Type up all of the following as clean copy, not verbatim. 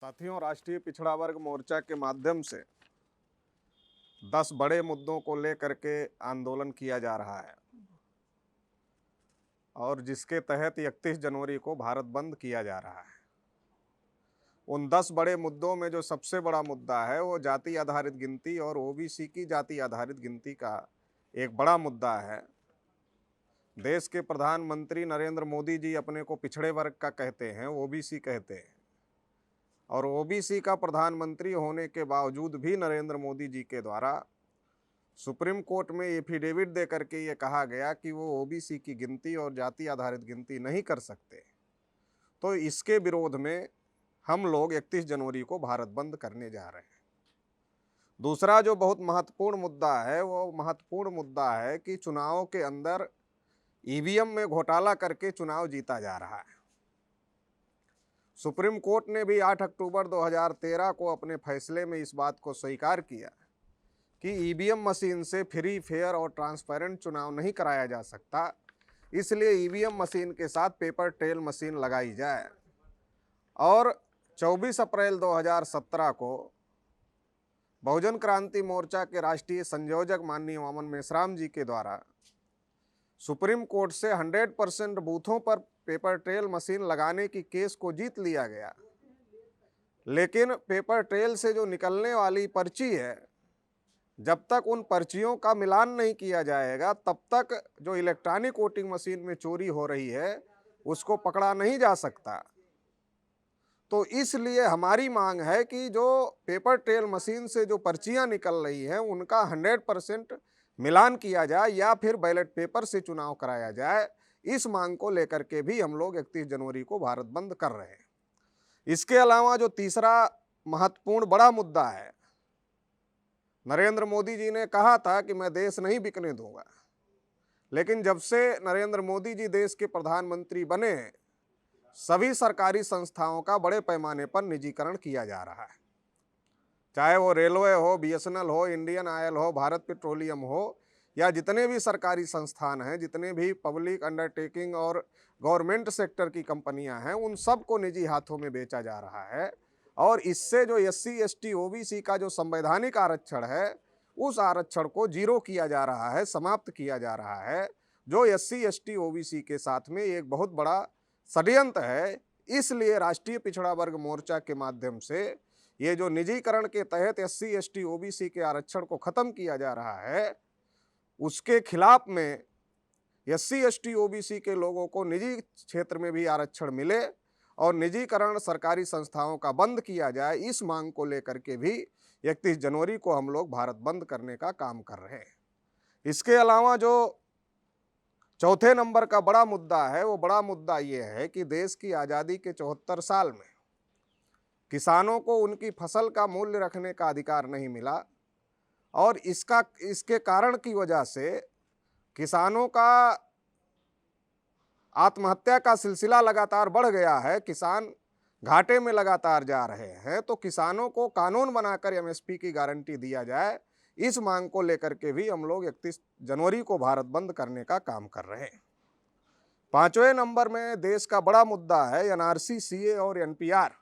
साथियों, राष्ट्रीय पिछड़ा वर्ग मोर्चा के माध्यम से 10 बड़े मुद्दों को लेकर के आंदोलन किया जा रहा है और जिसके तहत 31 जनवरी को भारत बंद किया जा रहा है। उन 10 बड़े मुद्दों में जो सबसे बड़ा मुद्दा है वो जाति आधारित गिनती और ओबीसी की जाति आधारित गिनती का एक बड़ा मुद्दा है। देश के प्रधानमंत्री नरेंद्र मोदी जी अपने को पिछड़े वर्ग का कहते हैं, ओबीसी कहते हैं, और ओबीसी का प्रधानमंत्री होने के बावजूद भी नरेंद्र मोदी जी के द्वारा सुप्रीम कोर्ट में एफिडेविट दे करके ये कहा गया कि वो ओबीसी की गिनती और जाति आधारित गिनती नहीं कर सकते। तो इसके विरोध में हम लोग 31 जनवरी को भारत बंद करने जा रहे हैं। दूसरा जो बहुत महत्वपूर्ण मुद्दा है वो महत्वपूर्ण मुद्दा है कि चुनाव के अंदर ईवीएम में घोटाला करके चुनाव जीता जा रहा है। सुप्रीम कोर्ट ने भी 8 अक्टूबर 2013 को अपने फैसले में इस बात को स्वीकार किया कि ईवीएम मशीन से फ्री, फेयर और ट्रांसपेरेंट चुनाव नहीं कराया जा सकता, इसलिए ईवीएम मशीन के साथ पेपर ट्रेल मशीन लगाई जाए। और 24 अप्रैल 2017 को बहुजन क्रांति मोर्चा के राष्ट्रीय संयोजक माननीय वामन मेश्राम जी के द्वारा सुप्रीम कोर्ट से 100% बूथों पर पेपर ट्रेल मशीन लगाने की केस को जीत लिया गया। लेकिन पेपर ट्रेल से जो निकलने वाली पर्ची है, जब तक उन पर्चियों का मिलान नहीं किया जाएगा तब तक जो इलेक्ट्रॉनिक वोटिंग मशीन में चोरी हो रही है उसको पकड़ा नहीं जा सकता। तो इसलिए हमारी मांग है कि जो पेपर ट्रेल मशीन से जो पर्चियां निकल रही हैं उनका 100% मिलान किया जाए या फिर बैलेट पेपर से चुनाव कराया जाए। इस मांग को लेकर के भी हम लोग 31 जनवरी को भारत बंद कर रहे हैं। इसके अलावा जो तीसरा महत्वपूर्ण बड़ा मुद्दा है, नरेंद्र मोदी जी ने कहा था कि मैं देश नहीं बिकने दूंगा, लेकिन जब से नरेंद्र मोदी जी देश के प्रधानमंत्री बने सभी सरकारी संस्थाओं का बड़े पैमाने पर निजीकरण किया जा रहा है। चाहे वो रेलवे हो, बीएसएनएल हो, इंडियन ऑयल हो, भारत पेट्रोलियम हो, या जितने भी सरकारी संस्थान हैं, जितने भी पब्लिक अंडरटेकिंग और गवर्नमेंट सेक्टर की कंपनियां हैं, उन सब को निजी हाथों में बेचा जा रहा है। और इससे जो एससी, एसटी, ओबीसी का जो संवैधानिक आरक्षण है उस आरक्षण को जीरो किया जा रहा है, समाप्त किया जा रहा है, जो एससी, एसटी, ओबीसी के साथ में एक बहुत बड़ा षड्यंत्र है। इसलिए राष्ट्रीय पिछड़ा वर्ग मोर्चा के माध्यम से ये जो निजीकरण के तहत एससी, एसटी, ओबीसी के आरक्षण को खत्म किया जा रहा है उसके खिलाफ में एससी, एसटी, ओबीसी के लोगों को निजी क्षेत्र में भी आरक्षण मिले और निजीकरण सरकारी संस्थाओं का बंद किया जाए, इस मांग को लेकर के भी 31 जनवरी को हम लोग भारत बंद करने का काम कर रहे हैं। इसके अलावा जो चौथे नंबर का बड़ा मुद्दा है वो बड़ा मुद्दा ये है कि देश की आज़ादी के 74 साल में किसानों को उनकी फसल का मूल्य रखने का अधिकार नहीं मिला और इसके कारण की वजह से किसानों का आत्महत्या का सिलसिला लगातार बढ़ गया है। किसान घाटे में लगातार जा रहे हैं। तो किसानों को कानून बनाकर एमएसपी की गारंटी दिया जाए, इस मांग को लेकर के भी हम लोग 31 जनवरी को भारत बंद करने का काम कर रहे हैं। पांचवें नंबर में देश का बड़ा मुद्दा है एनआरसी, सीए और एनपीआर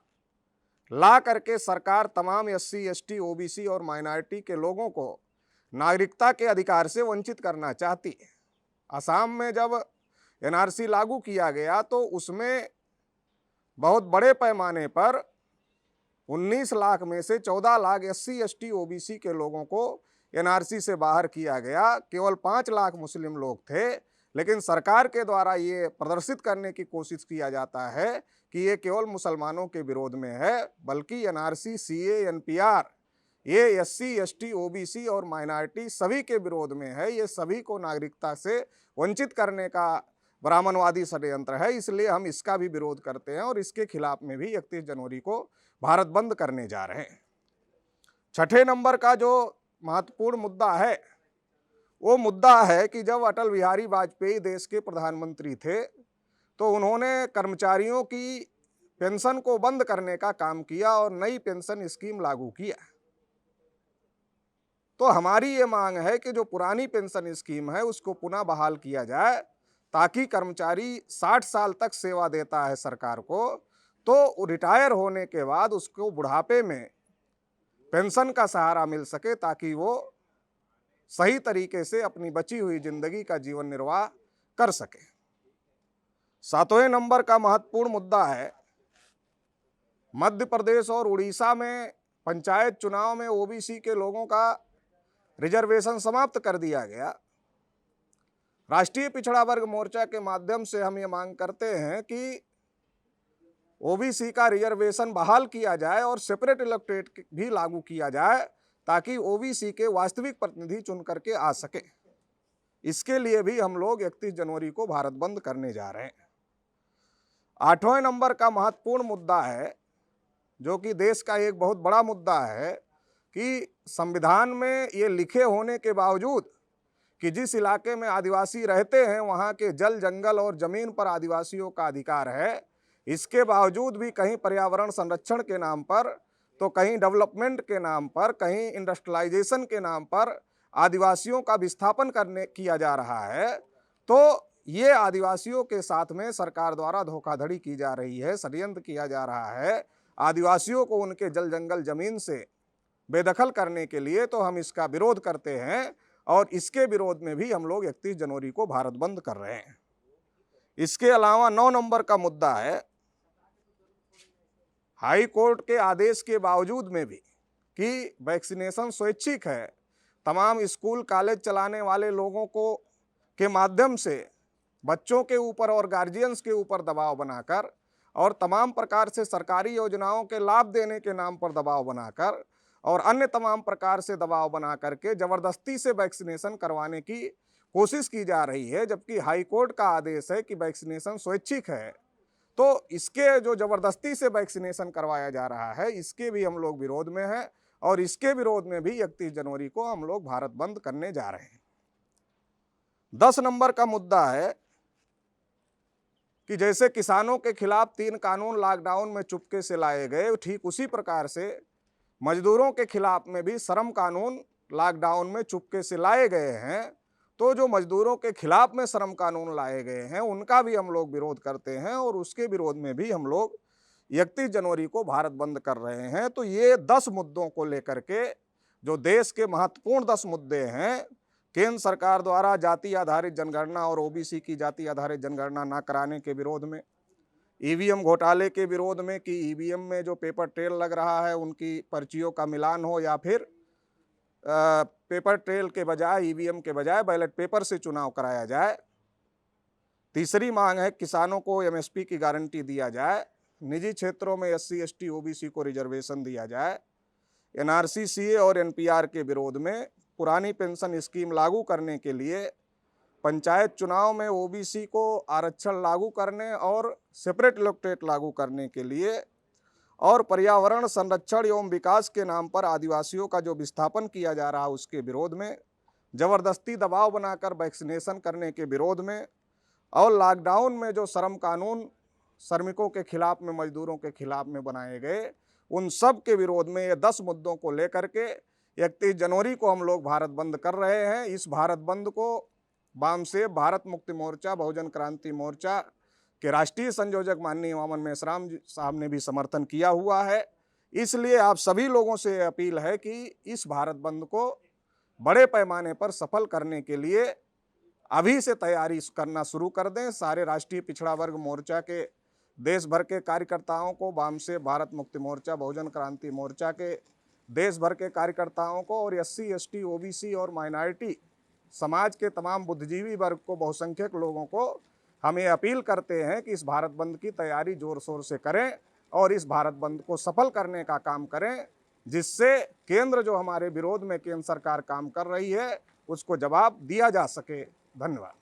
ला करके सरकार तमाम एससी, एसटी, ओबीसी और माइनॉरिटी के लोगों को नागरिकता के अधिकार से वंचित करना चाहती है। असम में जब एनआरसी लागू किया गया तो उसमें बहुत बड़े पैमाने पर 19 लाख में से 14 लाख एससी, एसटी, ओबीसी के लोगों को एनआरसी से बाहर किया गया। केवल 5 लाख मुस्लिम लोग थे, लेकिन सरकार के द्वारा ये प्रदर्शित करने की कोशिश किया जाता है कि ये केवल मुसलमानों के विरोध में है, बल्कि एनआरसी, सीए, एनपीआर ये एससी, एसटी, ओबीसी और माइनॉरिटी सभी के विरोध में है। ये सभी को नागरिकता से वंचित करने का ब्राह्मणवादी षड्यंत्र है, इसलिए हम इसका भी विरोध करते हैं और इसके खिलाफ में भी 31 जनवरी को भारत बंद करने जा रहे हैं। छठे नंबर का जो महत्वपूर्ण मुद्दा है वो मुद्दा है कि जब अटल बिहारी वाजपेयी देश के प्रधानमंत्री थे तो उन्होंने कर्मचारियों की पेंशन को बंद करने का काम किया और नई पेंशन स्कीम लागू किया। तो हमारी ये मांग है कि जो पुरानी पेंशन स्कीम है उसको पुनः बहाल किया जाए, ताकि कर्मचारी 60 साल तक सेवा देता है सरकार को तो रिटायर होने के बाद उसको बुढ़ापे में पेंशन का सहारा मिल सके, ताकि वो सही तरीके से अपनी बची हुई जिंदगी का जीवन निर्वाह कर सके। 7वें नंबर का महत्वपूर्ण मुद्दा है, मध्य प्रदेश और उड़ीसा में पंचायत चुनाव में ओबीसी के लोगों का रिजर्वेशन समाप्त कर दिया गया। राष्ट्रीय पिछड़ा वर्ग मोर्चा के माध्यम से हम ये मांग करते हैं कि ओबीसी का रिजर्वेशन बहाल किया जाए और सेपरेट इलेक्टोरेट भी लागू किया जाए, ताकि ओबीसी के वास्तविक प्रतिनिधि चुन करके आ सके। इसके लिए भी हम लोग 31 जनवरी को भारत बंद करने जा रहे हैं। 8वें नंबर का महत्वपूर्ण मुद्दा है, जो कि देश का एक बहुत बड़ा मुद्दा है, कि संविधान में ये लिखे होने के बावजूद कि जिस इलाके में आदिवासी रहते हैं वहाँ के जल, जंगल और जमीन पर आदिवासियों का अधिकार है, इसके बावजूद भी कहीं पर्यावरण संरक्षण के नाम पर, तो कहीं डेवलपमेंट के नाम पर, कहीं इंडस्ट्रियलाइजेशन के नाम पर आदिवासियों का विस्थापन किया जा रहा है। तो ये आदिवासियों के साथ में सरकार द्वारा धोखाधड़ी की जा रही है, षड्यंत्र किया जा रहा है आदिवासियों को उनके जल, जंगल, जमीन से बेदखल करने के लिए। तो हम इसका विरोध करते हैं और इसके विरोध में भी हम लोग 31 जनवरी को भारत बंद कर रहे हैं। इसके अलावा 9 नंबर का मुद्दा है, हाई कोर्ट के आदेश के बावजूद में भी कि वैक्सीनेशन स्वैच्छिक है, तमाम स्कूल कॉलेज चलाने वाले लोगों को के माध्यम से बच्चों के ऊपर और गार्जियंस के ऊपर दबाव बनाकर और तमाम प्रकार से सरकारी योजनाओं के लाभ देने के नाम पर दबाव बनाकर और अन्य तमाम प्रकार से दबाव बना करके ज़बरदस्ती से वैक्सीनेशन करवाने की कोशिश की जा रही है, जबकि हाई कोर्ट का आदेश है कि वैक्सीनेशन स्वैच्छिक है। तो इसके जो ज़बरदस्ती से वैक्सीनेशन करवाया जा रहा है, इसके भी हम लोग विरोध में हैं और इसके विरोध में भी 31 जनवरी को हम लोग भारत बंद करने जा रहे हैं। 10 नंबर का मुद्दा है कि जैसे किसानों के खिलाफ 3 कानून लॉकडाउन में चुपके से लाए गए, ठीक उसी प्रकार से मजदूरों के खिलाफ में भी श्रम कानून लॉकडाउन में चुपके से लाए गए हैं। तो जो मजदूरों के खिलाफ में श्रम कानून लाए गए हैं उनका भी हम लोग विरोध करते हैं और उसके विरोध में भी हम लोग 31 जनवरी को भारत बंद कर रहे हैं। तो ये 10 मुद्दों को लेकर के जो देश के महत्वपूर्ण 10 मुद्दे हैं, केंद्र सरकार द्वारा जाति आधारित जनगणना और ओबीसी की जाति आधारित जनगणना न कराने के विरोध में, ईवीएम घोटाले के विरोध में कि ईवीएम में जो पेपर ट्रेल लग रहा है उनकी पर्चियों का मिलान हो या फिर पेपर ट्रेल के बजाय, ईवीएम के बजाय बैलेट पेपर से चुनाव कराया जाए। तीसरी मांग है किसानों को एमएसपी की गारंटी दिया जाए, निजी क्षेत्रों में एससी, एसटी, ओबीसी को रिजर्वेशन दिया जाए। एनआरसी, सीए और एनपीआर के विरोध में पुरानी पेंशन स्कीम लागू करने के लिए पंचायत चुनाव में ओबीसी को आरक्षण लागू करने और सेपरेट इलेक्टोरेट लागू करने के लिए और पर्यावरण संरक्षण एवं विकास के नाम पर आदिवासियों का जो विस्थापन किया जा रहा है उसके विरोध में, ज़बरदस्ती दबाव बनाकर वैक्सीनेशन करने के विरोध में और लॉकडाउन में जो श्रम कानून श्रमिकों के खिलाफ में, मजदूरों के खिलाफ में बनाए गए, उन सब के विरोध में ये 10 मुद्दों को लेकर के 31 जनवरी को हम लोग भारत बंद कर रहे हैं। इस भारत बंद को वामसेव भारत मुक्ति मोर्चा, बहुजन क्रांति मोर्चा के राष्ट्रीय संयोजक माननीय वामन मेश्राम साहब ने भी समर्थन किया हुआ है। इसलिए आप सभी लोगों से अपील है कि इस भारत बंद को बड़े पैमाने पर सफल करने के लिए अभी से तैयारी करना शुरू कर दें। सारे राष्ट्रीय पिछड़ा वर्ग मोर्चा के देश भर के कार्यकर्ताओं को, वामसेव भारत मुक्ति मोर्चा, बहुजन क्रांति मोर्चा के देश भर के कार्यकर्ताओं को और एससी, एसटी, ओबीसी और माइनॉरिटी समाज के तमाम बुद्धिजीवी वर्ग को, बहुसंख्यक लोगों को हम ये अपील करते हैं कि इस भारत बंद की तैयारी जोर शोर से करें और इस भारत बंद को सफल करने का काम करें, जिससे केंद्र जो हमारे विरोध में केंद्र सरकार काम कर रही है उसको जवाब दिया जा सके। धन्यवाद।